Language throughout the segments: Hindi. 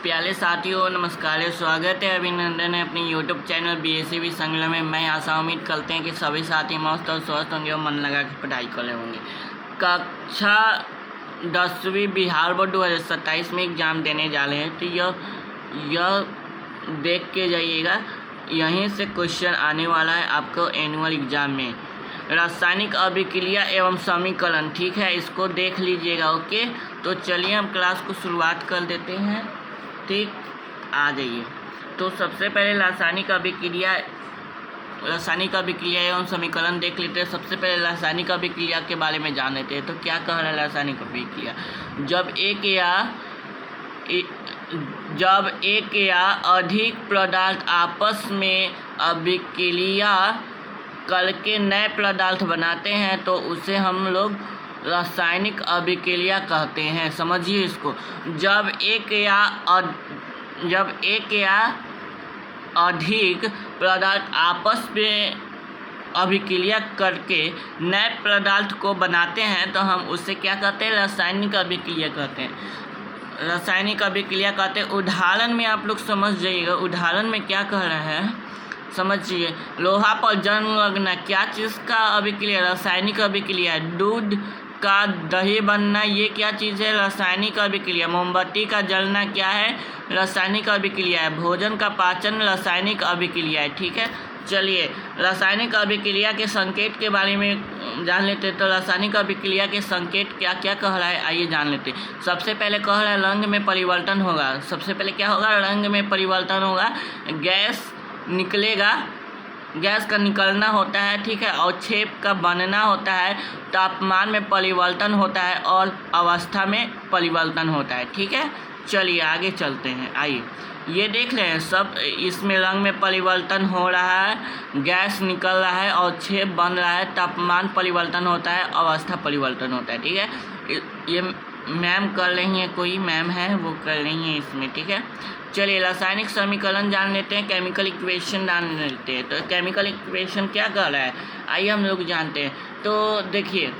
प्यारे साथियों नमस्कार, स्वागत है, अभिनंदन है अपने YouTube चैनल BSCB संगला में। मैं आशा उम्मीद करते हैं कि सभी साथी मस्त और स्वस्थ होंगे और मन लगा के पढ़ाई कर रहे होंगे। कक्षा 10वीं बिहार बोर्ड 2027 में एग्ज़ाम देने जा रहे हैं, तो यह देख के जाइएगा, यहीं से क्वेश्चन आने वाला है आपको एनुअल एग्ज़ाम में। रासायनिक अभिक्रिया एवं समीकरण, ठीक है, इसको देख लीजिएगा। ओके, तो चलिए हम क्लास को शुरुआत कर देते हैं। ठीक, आ जाइए। तो सबसे पहले रासायनिक अभिक्रिया एवं समीकरण देख लेते हैं। सबसे पहले रासायनिक अभिक्रिया के बारे में जान लेते हैं। तो क्या कह रहा है रासायनिक अभिक्रिया? जब एक या अधिक पदार्थ आपस में अभिक्रिया करके नए पदार्थ बनाते हैं तो उसे हम लोग रासायनिक अभिक्रिया कहते हैं। समझिए इसको। जब एक या अधिक पदार्थ आपस में अभिक्रिया करके नए पदार्थ को बनाते हैं तो हम उसे क्या कहते हैं? रासायनिक अभिक्रिया कहते हैं। रासायनिक अभिक्रिया कहते हैं। उदाहरण में आप लोग समझ जाइएगा। उदाहरण में क्या कह रहा है समझिए। लोहा पर जंग लगना क्या चीज़ का अभिक्रिया? रासायनिक अभिक्रिया। दूध का दही बनना ये क्या चीज़ है? रासायनिक अभिक्रिया। मोमबत्ती का जलना क्या है? रासायनिक अभिक्रिया है। भोजन का पाचन रासायनिक अभिक्रिया है। ठीक है, चलिए रासायनिक अभिक्रिया के संकेत के बारे में जान लेते हैं। तो रासायनिक अभिक्रिया के संकेत क्या क्या कह रहा है, आइए जान लेते हैं। सबसे पहले कह रहा है रंग में परिवर्तन होगा। सबसे पहले क्या होगा? रंग में परिवर्तन होगा। गैस निकलेगा, गैस का निकलना होता है, ठीक है, और छेप का बनना होता है। तापमान में परिवर्तन होता है और अवस्था में परिवर्तन होता है। ठीक है, चलिए आगे चलते हैं। आइए ये देख रहे हैं सब, इसमें रंग में परिवर्तन हो रहा है, गैस निकल रहा है और छेप बन रहा है, तापमान परिवर्तन होता है, अवस्था परिवर्तन होता है। ठीक है, ये मैम कर रही हैं, कोई मैम है वो कर रही हैं इसमें। ठीक है, चलिए रासायनिक समीकरण जान लेते हैं, केमिकल इक्वेशन जान लेते हैं। तो केमिकल इक्वेशन क्या कर रहा है, आइए हम लोग जानते हैं। तो देखिए,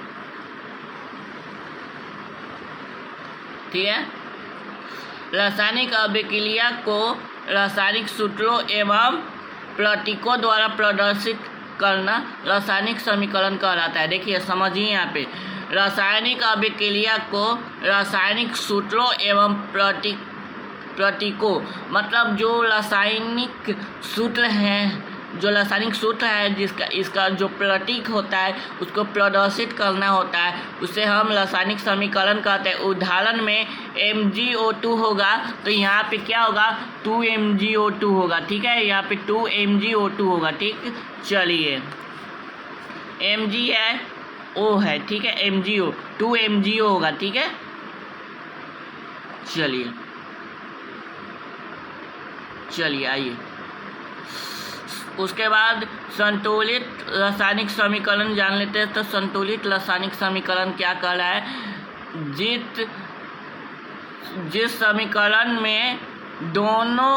ठीक है, रासायनिक अभिक्रिया को रासायनिक सूत्रों एवं प्रतीकों द्वारा प्रदर्शित करना रासायनिक समीकरण कहलाता है। देखिए समझिए यहाँ पे, रासायनिक अभिक्रिया को रासायनिक सूत्रों एवं प्रतीकों, मतलब जो रासायनिक सूत्र है जिसका इसका जो प्रतीक होता है उसको प्रदर्शित करना होता है, उसे हम रासायनिक समीकरण कहते हैं। उदाहरण में MgO2 होगा तो यहाँ पे क्या होगा? 2MgO2 होगा। ठीक है, यहाँ पे 2MgO2 होगा। ठीक, चलिए Mg है, O है, ठीक है, MgO 2MgO होगा। ठीक है, चलिए आइए। उसके बाद संतुलित रासायनिक समीकरण जान लेते हैं। तो संतुलित रासायनिक समीकरण क्या कह रहा है? जिस समीकरण में दोनों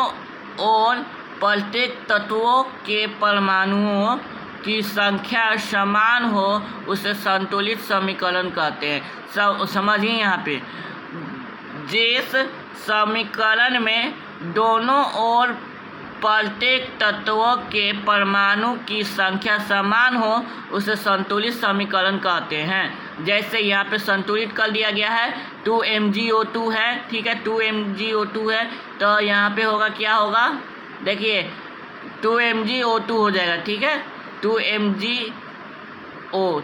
ओर प्रत्येक तत्वों के परमाणुओं की संख्या समान हो उसे संतुलित समीकरण कहते हैं। समझिए यहाँ पे, जिस समीकरण में दोनों ओर प्रत्येक तत्वों के परमाणु की संख्या समान हो उसे संतुलित समीकरण कहते हैं। जैसे यहाँ पे संतुलित कर दिया गया है, 2MgO2 है, ठीक है, 2MgO2 है, तो यहाँ पे होगा, क्या होगा? देखिए 2MgO2 हो जाएगा। ठीक है, 2MgO,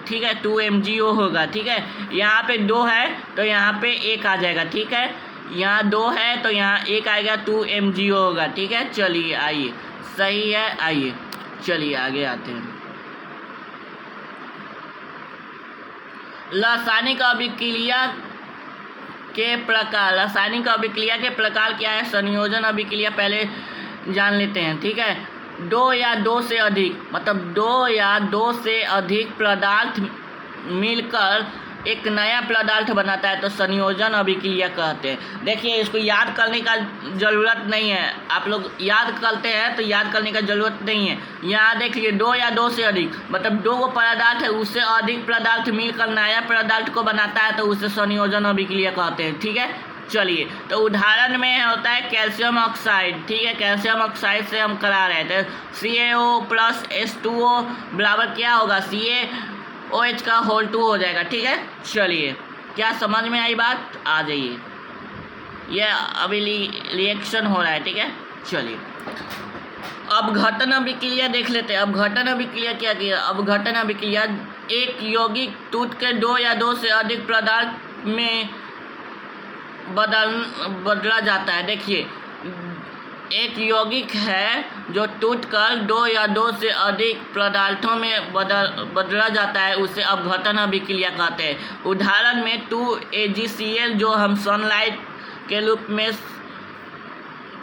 ठीक है, 2MgO होगा। ठीक है, यहाँ पे 2 है तो यहाँ पे 1 आ जाएगा। ठीक है, यहाँ 2 है तो यहाँ 1 आएगा, 2MgO होगा। ठीक है, चलिए आइए, सही है, आइए चलिए आगे आते हैं। रासायनिक अभिक्रिया के प्रकार। रासायनिक अभिक्रिया के प्रकार क्या है? संयोजन अभिक्रिया पहले जान लेते हैं। ठीक है, 2 या 2 से अधिक, मतलब 2 या 2 से अधिक पदार्थ मिलकर एक नया पदार्थ बनाता है तो संयोजन अभिक्रिया कहते हैं। देखिए इसको याद करने का ज़रूरत नहीं है, आप लोग याद करते हैं तो याद करने का ज़रूरत नहीं है। यहाँ देखिए 2 या 2 से अधिक, मतलब 2 को पदार्थ है, उससे अधिक पदार्थ मिलकर नया पदार्थ को बनाता है तो उसे संयोजन अभिक्रिया कहते हैं। ठीक है, चलिए, तो उदाहरण में होता है कैल्शियम ऑक्साइड, ठीक है, कैल्शियम ऑक्साइड से हम करा रहे थे CaO प्लस H2O बराबर क्या होगा, CaOH का होल 2 हो जाएगा, ठीक है। चलिए, क्या समझ में आई बात, आ जाइए, यह अभी रिएक्शन हो रहा है, ठीक है। चलिए, अपघटन अभिक्रिया देख लेते हैं। अपघटन अभिक्रिया क्या किया, अपघटन अभिक्रिया एक यौगिक टूट के 2 या 2 से अधिक पदार्थ में बदला जाता है। देखिए, एक यौगिक है जो टूटकर 2 या 2 से अधिक पदार्थों में बदला जाता है, उसे अपघटन अभिक्रिया कहते हैं। उदाहरण में 2AgCl जो हम सनलाइट के रूप में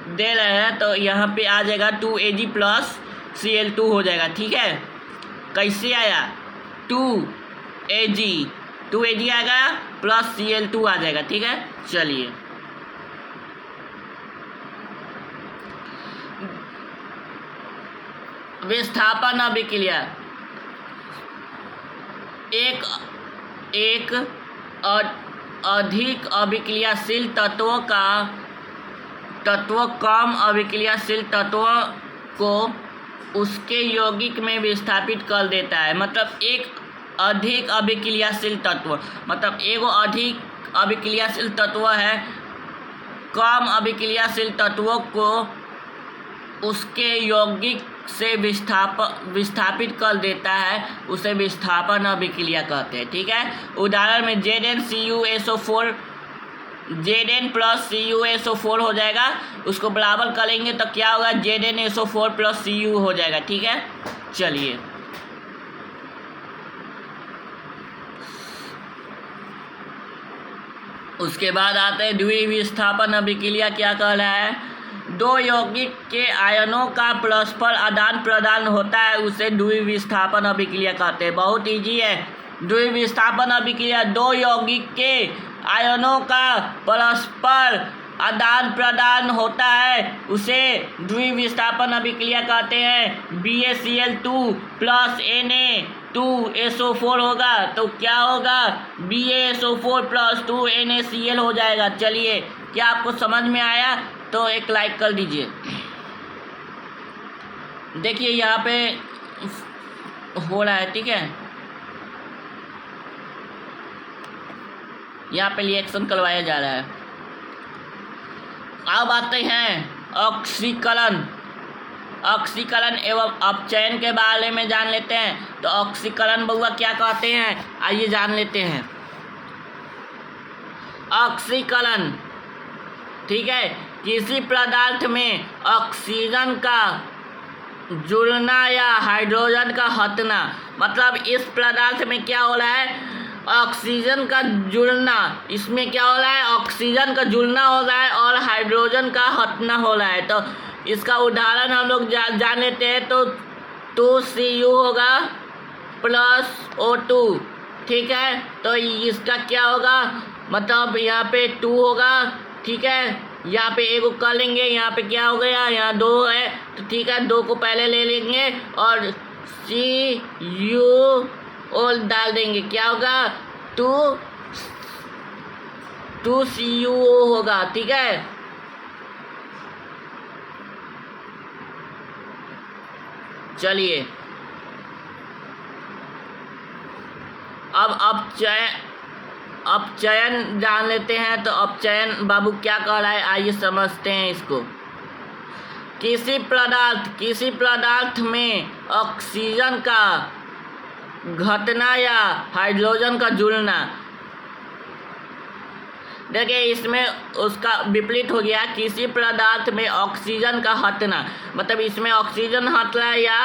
दे रहे हैं, तो यहाँ पे आ जाएगा 2Ag प्लस Cl2 हो जाएगा, ठीक है। कैसे आया, 2Ag आएगा प्लस Cl2 आ जाएगा, ठीक है। चलिए, विस्थापन अभिक्रिया एक अधिक अभिक्रियाशील तत्व कम अभिक्रियाशील तत्वों को उसके यौगिक में विस्थापित कर देता है। मतलब एक अधिक अभिक्रियाशील तत्व, मतलब एगो अधिक अभिक्रियाशील तत्व है, कम अभिक्रियाशील तत्वों को उसके यौगिक से विस्थापित कर देता है, उसे विस्थापन अभिक्रिया कहते हैं, ठीक है। उदाहरण में Zn प्लस CuSO4 हो जाएगा, उसको बराबर करेंगे तो क्या होगा, ZnSO4 प्लस Cu हो जाएगा, ठीक है। चलिए, उसके बाद आते हैं द्विविस्थापन अभिक्रिया। क्या कह रहा है, 2 यौगिक के आयनों का परस्पर आदान प्रदान होता है, उसे द्विविस्थापन अभिक्रिया कहते हैं। बहुत इजी है, द्विविस्थापन अभिक्रिया 2 यौगिक के आयनों का परस्पर आदान प्रदान होता है, उसे द्विविस्थापन अभिक्रिया कहते हैं। BaCl2 प्लस Na2SO4 होगा, तो क्या होगा, BaSO4 प्लस 2NaCl हो जाएगा। चलिए, क्या आपको समझ में आया, तो एक लाइक कर दीजिए। देखिए, यहाँ पे हो रहा है, ठीक है, यहाँ पे रिएक्शन करवाया जा रहा है। अब आते हैं ऑक्सीकरण एवं अपचयन के बारे में जान लेते हैं। तो ऑक्सीकरण बउआ क्या कहते हैं, आइए जान लेते हैं। ऑक्सीकरण, ठीक है, किसी पदार्थ में ऑक्सीजन का जुड़ना या हाइड्रोजन का हटना। मतलब इस पदार्थ में क्या हो रहा है, ऑक्सीजन का जुड़ना, इसमें क्या हो रहा है, ऑक्सीजन का जुड़ना हो रहा है और हाइड्रोजन का हटना हो रहा है। तो इसका उदाहरण हम लोग जान लेते हैं। तो 2Cu होगा प्लस O2, ठीक है। तो इसका क्या होगा, मतलब यहाँ पे 2 होगा, ठीक है, यहाँ पे एक को कर लेंगे, यहाँ पे क्या हो गया, यहाँ 2 है, तो ठीक है, 2 को पहले ले लेंगे और Cu और डाल देंगे, क्या होगा, 2CuO होगा, ठीक है। चलिए, अब अपचयन जान लेते हैं। तो अपचयन बाबू क्या कह रहा है, आइए समझते हैं इसको। किसी पदार्थ में ऑक्सीजन का घटना या हाइड्रोजन का जुड़ना। देखिए, इसमें उसका विपरीत हो गया, किसी पदार्थ में ऑक्सीजन का हटना, मतलब इसमें ऑक्सीजन हट रहा है या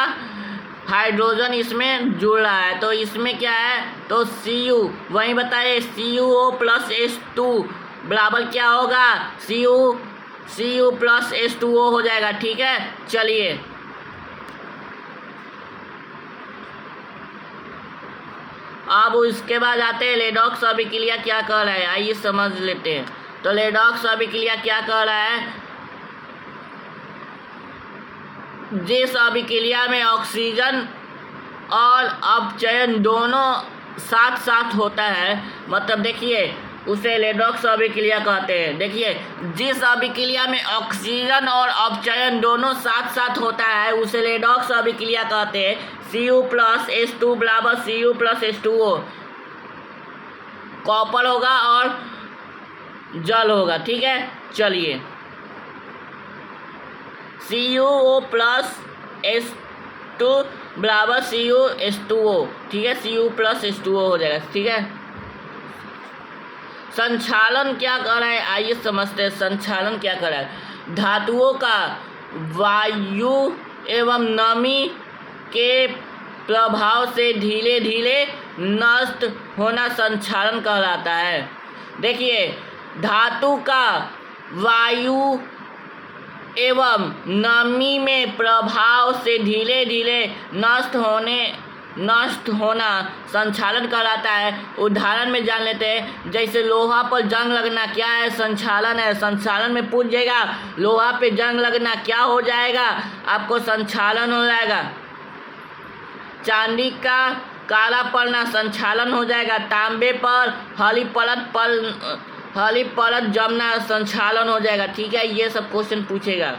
हाइड्रोजन इसमें जुड़ रहा है। तो इसमें क्या है, तो Cu, वही बताए, CuO प्लस H2 बराबर क्या होगा, Cu प्लस H2O हो जाएगा, ठीक है। चलिए, अब उसके बाद आते हैं रेडॉक्स अभिक्रिया क्या कह रहा है, आइए समझ लेते हैं। तो रेडॉक्स अभिक्रिया क्या कह रहा है, जिस अभिक्रिया में ऑक्सीजन और अपचयन दोनों साथ साथ होता है। मतलब देखिए, उसे रेडॉक्स अभिक्रिया कहते हैं। देखिए, जिस अभिक्रिया में ऑक्सीजन और अपचयन दोनों साथ साथ होता है उसे रेडॉक्स अभिक्रिया कहते हैं। Cu+H2 बराबर Cu+H2O, कॉपर होगा और जल होगा। ठीक है, चलिए CuO+H2 बराबर CuH2O। ठीक है, Cu+H2O हो जाएगा। ठीक है, संचालन क्या कर रहा है, आइए समझते हैं संचालन क्या कर रहा है। धातुओं का वायु एवं नमी के प्रभाव से धीरे धीरे नष्ट होना संचालन कहलाता है। देखिए, धातु का वायु एवं नमी में प्रभाव से धीरे धीरे नष्ट होना संचालन कहलाता है। उदाहरण में जान लेते हैं, जैसे लोहा पर जंग लगना क्या है, संचालन है। संचालन में पूछ जाएगा लोहा पे जंग लगना क्या हो जाएगा, आपको संचालन हो जाएगा। चांदी का काला पड़ना संचालन हो जाएगा। तांबे पर हरी परत जमना संचालन हो जाएगा। ठीक है, ये सब क्वेश्चन पूछेगा।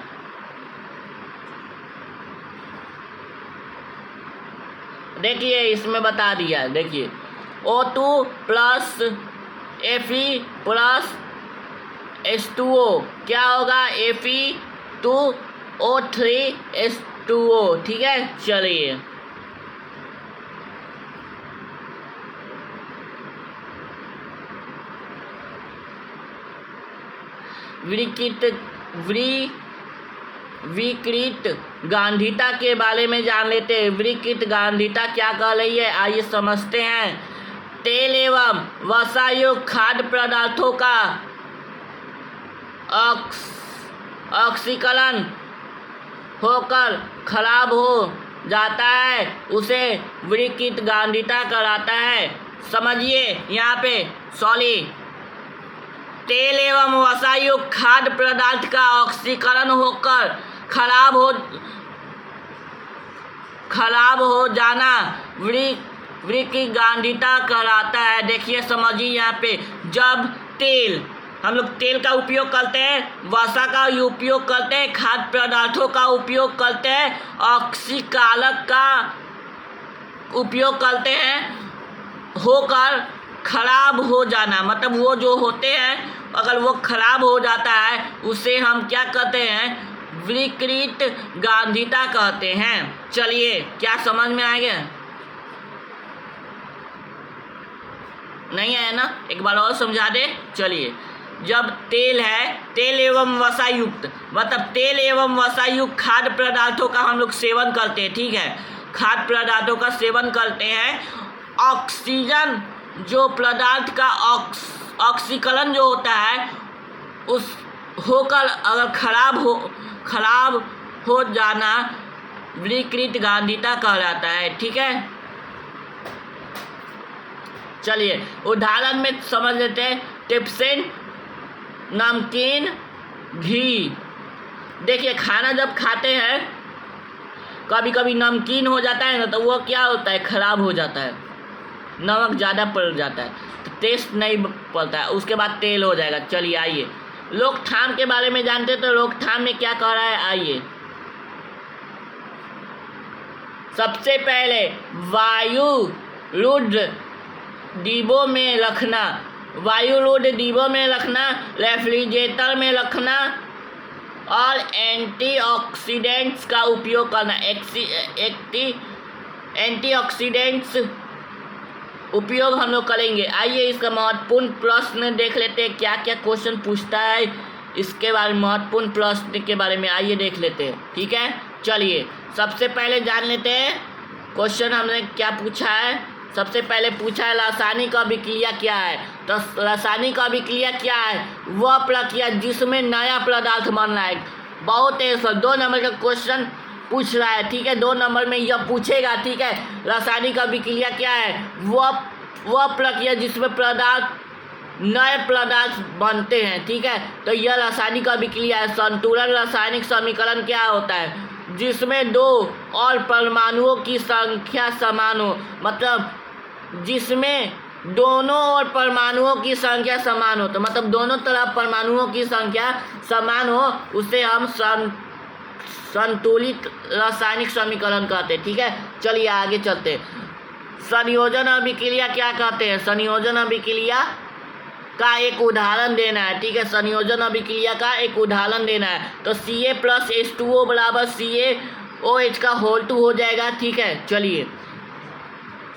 देखिए, इसमें बता दिया। देखिए, O2 plus Fe plus H2O क्या होगा, Fe2O3H2O। ठीक है, चलिए विकृत गांधिता के बारे में जान लेते हैं। विकृत गांधिता क्या कह रही है, आइए समझते हैं। तेल एवं वसायुक्त खाद्य पदार्थों का ऑक्सीकरण होकर खराब हो जाता है उसे विकृत गांधिता कहलाता है। समझिए यहाँ पे सॉरी, तेल एवं वसायुक्त खाद्य पदार्थ का ऑक्सीकरण होकर खराब हो जाना विकृत गांधिता कहलाता है। देखिए, समझिए यहाँ पे, जब तेल, हम लोग तेल का उपयोग करते हैं, वसा का उपयोग करते हैं, खाद्य पदार्थों का उपयोग करते हैं, ऑक्सीकारक का उपयोग करते हैं, होकर खराब हो जाना, मतलब वो जो होते हैं अगर वो खराब हो जाता है उसे हम क्या कहते हैं, विकृत गांधिता कहते हैं। चलिए, क्या समझ में आएगा, नहीं आया ना, एक बार और समझा दे। चलिए, जब तेल है, तेल एवं वसायुक्त, मतलब तेल एवं वसायुक्त खाद्य पदार्थों का हम लोग सेवन करते हैं। ठीक है, खाद्य पदार्थों का सेवन करते हैं, ऑक्सीजन जो पदार्थ का ऑक्सीकरण जो होता है उस होकर अगर खराब हो जाना विकृत गांधिता कहलाता है। ठीक है, चलिए उदाहरण में समझ लेते हैं। टिप्सिन, नमकीन, घी। देखिए, खाना जब खाते हैं कभी कभी नमकीन हो जाता है ना, तो वो क्या होता है, खराब हो जाता है, नमक ज़्यादा पड़ जाता है तो टेस्ट नहीं पड़ता है, उसके बाद तेल हो जाएगा। चलिए आइए रोकथाम के बारे में जानते हैं, तो रोकथाम में क्या कर रहा है, आइए सबसे पहले वायु रुद्र डिब्बों में रखना, रेफ्रिजरेटर में रखना और एंटीऑक्सीडेंट्स का उपयोग करना। एंटीऑक्सीडेंट्स उपयोग हम लोग करेंगे। आइए इसका महत्वपूर्ण प्रश्न देख लेते हैं, क्या क्या क्वेश्चन पूछता है इसके बारे में, महत्वपूर्ण प्रश्न के बारे में आइए देख लेते हैं। ठीक है, चलिए सबसे पहले जान लेते हैं क्वेश्चन हमने क्या पूछा है। सबसे पहले पूछा है रासायनिक अभिक्रिया क्या है। तो रासायनिक अभिक्रिया क्या है, वह प्रक्रिया जिसमें नया पदार्थ बन रहा है। बहुत है सर, 2 नंबर का क्वेश्चन पूछ रहा है। ठीक है, 2 नंबर में यह पूछेगा। ठीक है, रासायनिक अभिक्रिया क्या है, वह प्रक्रिया जिसमें नए पदार्थ बनते हैं। ठीक है, तो यह रासायनिक अभिक्रिया है। संतुलन रासायनिक समीकरण क्या होता है, जिसमें 2 और परमाणुओं की संख्या समान हो, मतलब जिसमें दोनों ओर परमाणुओं की संख्या समान हो, तो मतलब दोनों तरफ परमाणुओं की संख्या समान हो, उसे हम संतुलित रासायनिक समीकरण कहते हैं। ठीक है, चलिए आगे चलते हैं। संयोजन अभिक्रिया क्या कहते हैं? संयोजन अभिक्रिया का एक उदाहरण देना है। ठीक है, संयोजन अभिक्रिया का एक उदाहरण देना है। तो Ca+H2O बराबर CaOH का होल 2 हो जाएगा। ठीक है, चलिए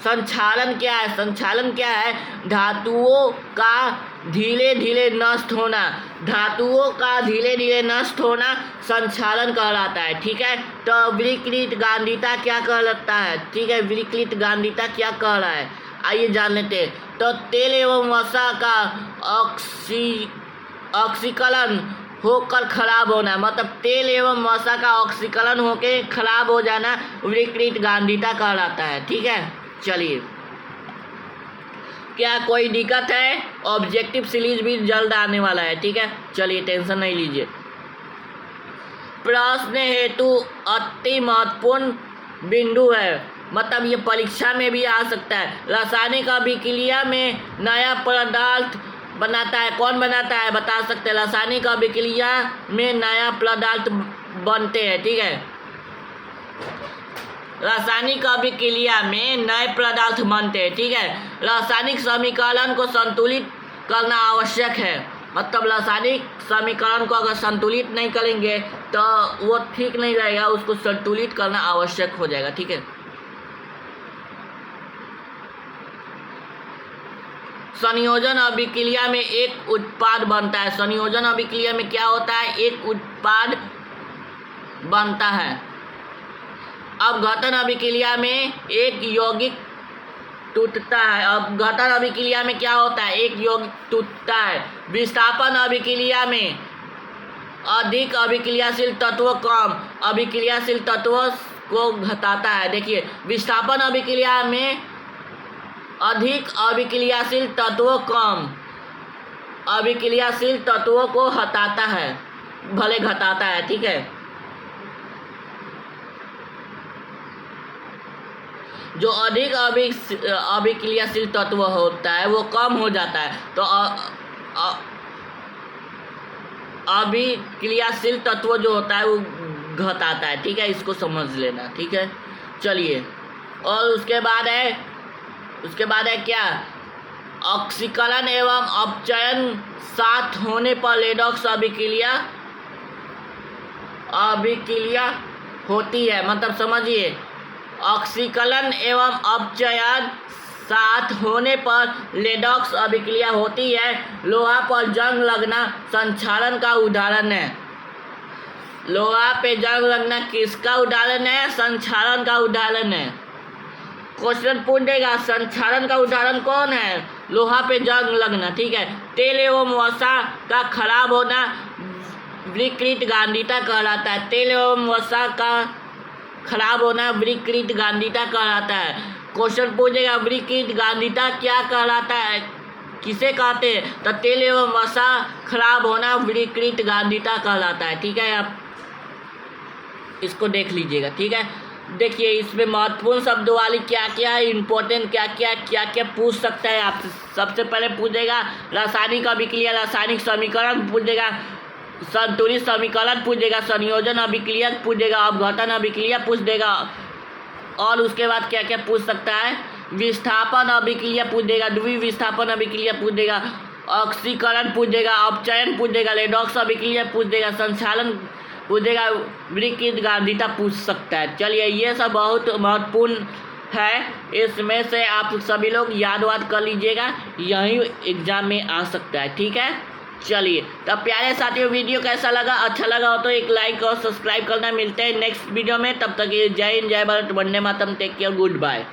संचालन क्या है? संचालन क्या है? धातुओं का धीरे धीरे नष्ट होना। धातुओं का धीरे धीरे नष्ट होना संचालन कहलाता है। ठीक है, तो विकृत गांधिता क्या कहलाता है? ठीक है, विकृत गांधिता क्या कह रहा है, आइए जान लेते हैं। तो तेल एवं वसा का ऑक्सीकरण होकर खराब होना, मतलब तेल एवं वसा का ऑक्सीकरण होकर खराब हो जाना विकृत गांधिता कहलाता है। ठीक है, चलिए क्या कोई दिक्कत है? ऑब्जेक्टिव सीरीज भी जल्द आने वाला है। ठीक है, चलिए टेंशन नहीं लीजिए। प्रश्न हेतु अति महत्वपूर्ण बिंदु है, मतलब ये परीक्षा में भी आ सकता है। रासायनिक अभिक्रिया में नया पदार्थ बनाता है, कौन बनाता है बता सकते हैं? रासायनिक अभिक्रिया में नया पदार्थ बनते हैं। ठीक है, रासायनिक अभिक्रिया में नए पदार्थ बनते हैं। ठीक है, रासायनिक समीकरण को संतुलित करना आवश्यक है, मतलब रासायनिक समीकरण को अगर संतुलित नहीं करेंगे तो वो ठीक नहीं रहेगा, उसको संतुलित करना आवश्यक हो जाएगा। ठीक है, संयोजन अभिक्रिया में एक उत्पाद बनता है। संयोजन अभिक्रिया में क्या होता है? एक उत्पाद बनता है। अपघटन अभिक्रिया में एक यौगिक टूटता है। अपघटन अभिक्रिया में क्या होता है? एक यौगिक टूटता है। विस्थापन अभिक्रिया में अधिक अभिक्रियाशील तत्व कम अभिक्रियाशील तत्वों को घटाता है। देखिए, विस्थापन अभिक्रिया में अधिक अभिक्रियाशील तत्वों कम अभिक्रियाशील तत्वों को हटाता है, भले घटाता है। ठीक है, जो अधिक अभिक्रियाशील तत्व होता है वो कम हो जाता है, तो अभिक्रियाशील तत्व जो होता है वो घटाता है। ठीक है, इसको समझ लेना। ठीक है, चलिए और उसके बाद है क्या? ऑक्सीकरण एवं अपचयन साथ होने पर रेडॉक्स अभिक्रिया होती है, मतलब समझिए ऑक्सीकरण एवं अपचयन साथ होने पर रेडॉक्स अभिक्रिया होती है। लोहा पर जंग लगना संचालन का उदाहरण है। लोहा पे जंग लगना किसका उदाहरण है? संचालन का उदाहरण है। क्वेश्चन पूछेगा संचालन का उदाहरण कौन है? लोहा पे जंग लगना। ठीक है, तेल एवं वसा का खराब होना विकृत गांधिता कहलाता है। तेल एवं वसा का खराब होना विकृत गांधिता कहलाता है। क्वेश्चन पूछेगा विकृत गांधिता क्या कहलाता है, किसे कहते हैं? तो तेल एवं वसा खराब होना विकृत गांधिता कहलाता है। ठीक है, आप इसको देख लीजिएगा। ठीक है, देखिए इसमें महत्वपूर्ण शब्द वाली क्या क्या है, इम्पोर्टेंट क्या क्या पूछ सकता है आपसे। सबसे पहले पूछेगा रासायनिक अभिक्रिया, रासायनिक समीकरण पूछेगा, संतुलित समीकरण पूछेगा, संयोजन अभिक्रिया पूछेगा, अपघटन अभिक्रिया पूछ देगा, और उसके बाद क्या क्या पूछ सकता है? विस्थापन अभिक्रिया पूछेगा, द्विविस्थापन अभिक्रिया पूछेगा, ऑक्सीकरण पूछेगा, अपचयन पूछेगा, रेडॉक्स अभिक्रिया पूछ देगा, संचालन पूछेगा, विकृत गांधिता पूछ सकता है। चलिए ये सब बहुत महत्वपूर्ण है, इसमें से आप सभी लोग याद कर लीजिएगा, यही एग्जाम में आ सकता है। ठीक है, चलिए तो प्यारे साथियों वीडियो कैसा लगा? अच्छा लगा हो तो एक लाइक और सब्सक्राइब करना। मिलते हैं नेक्स्ट वीडियो में, तब तक जय हिंद, जय Bharat, Vande Mataram, take care, good bye.